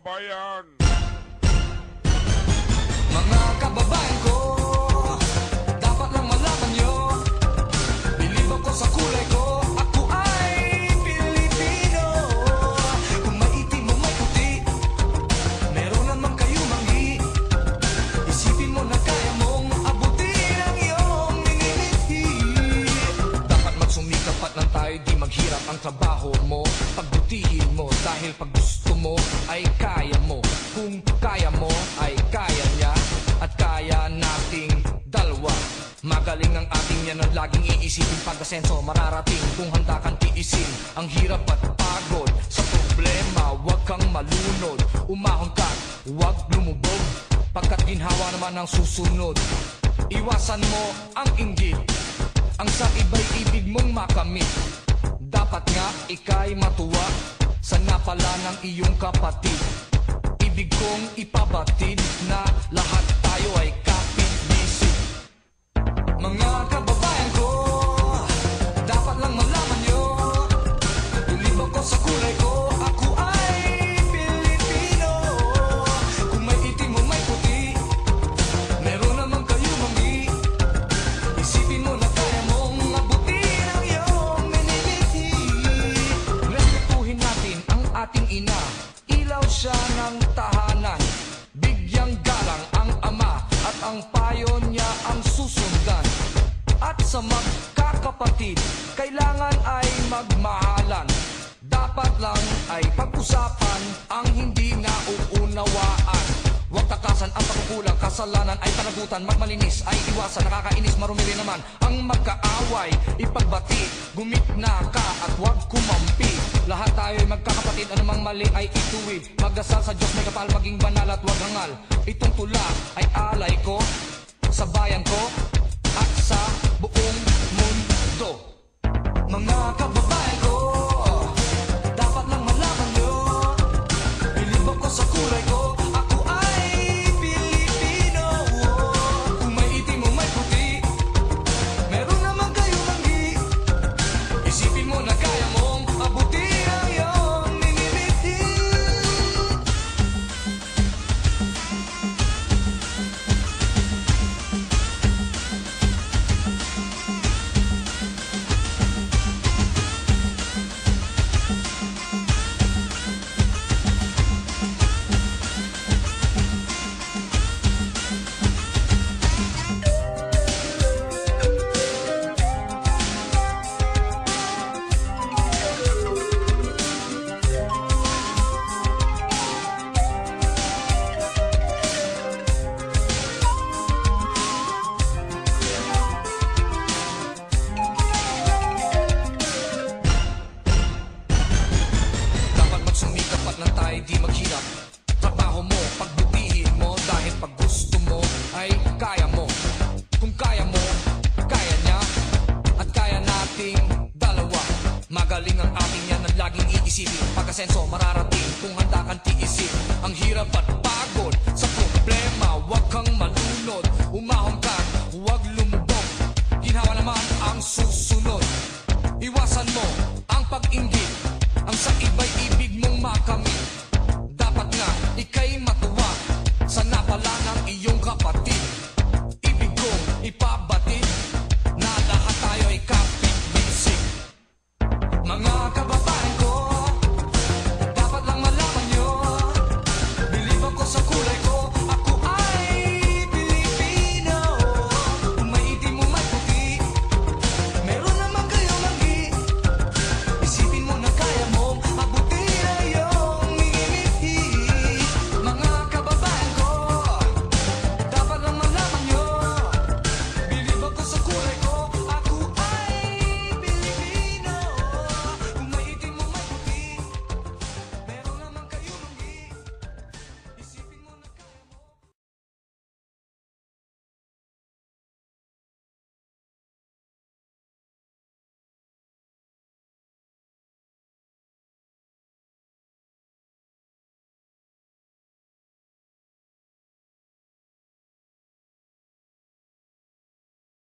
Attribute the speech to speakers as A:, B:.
A: kababayan.
B: Mga kababayan ko, dapat lang malaman nyo, bilib ako sa kulay ko, ako ay Pilipino. Kung may itim o may puti, meron naman kayo manggi. Isipin mo na kaya mong abutin ang iyong minimithi. Dapat magsumikap at nang tayo di maghirap ang trabaho mo. Pagbutihin mo dahil pag gusto mo ay kaya mo. Kung kaya mo ay kaya niya at kaya nating dalawa. Magaling ang ating yan ang laging iisipin. Pag-asenso mararating kung handa kang tiisin ang hirap at pagod sa problema. Huwag kang malunod, umahon ka, huwag lumubog, pagkat ginhawa naman ang susunod. Iwasan mo ang inggit, ang sa iba'y ibig mong makamit. Dapat nga ika'y matuwa sa napala ng iyong kapatid. Ibig kong ipabatid na lahat tayo ay kapit-bisig. Mga kababayan ko, dapat lang malaman nyo, tulib ako sa kulay ko, ako ay Pilipino. Kung may itim o may puti, meron naman kayo manggi. Isipin mo na kaya mong abutin ang iyong minimithi. Respetuhin natin ang ating ina, ilaw siya ng tahanan. Bigyang galang ang ama at ang payo niya ang susundan. At sa magkakapatid, kailangan ay magmahalan. Dapat lang ay pag-usapan ang hindi nauunawaan. Huwag takasan ang pagkukulang, kasalanan ay panagutan. Magmalinis ay iwasan, nakakainis, marumi rin naman ang magkaaway. Ipagbati, gumitna ka at huwag kumampi. Lahat tayo ay magkakapatid, anumang mali ay ituwid. Magdasal sa Diyos, may kapal, maging banal at huwag hangal. Itong tula ay alay ko sa bayan ko at sa buong mundo. Mga kababayan ko, dapat lang malaman nyo, bilib ako sa kulay ko, ako ay Pilipino. Kung may itim o may puti, meron naman kayo manggi. Isipin mo na kaya mong abutin ang iyong minimithi. Dapat magsumikap at nang tayo di maghirap. Trabaho mo, pagbutihin mo, dahil pag gusto mo ay kaya mo. Kung kaya mo, kaya niya at kaya nating dalawa. Magaling ang ating yan ang laging iisipin. Pag-asenso mararating kung handa kang tiisin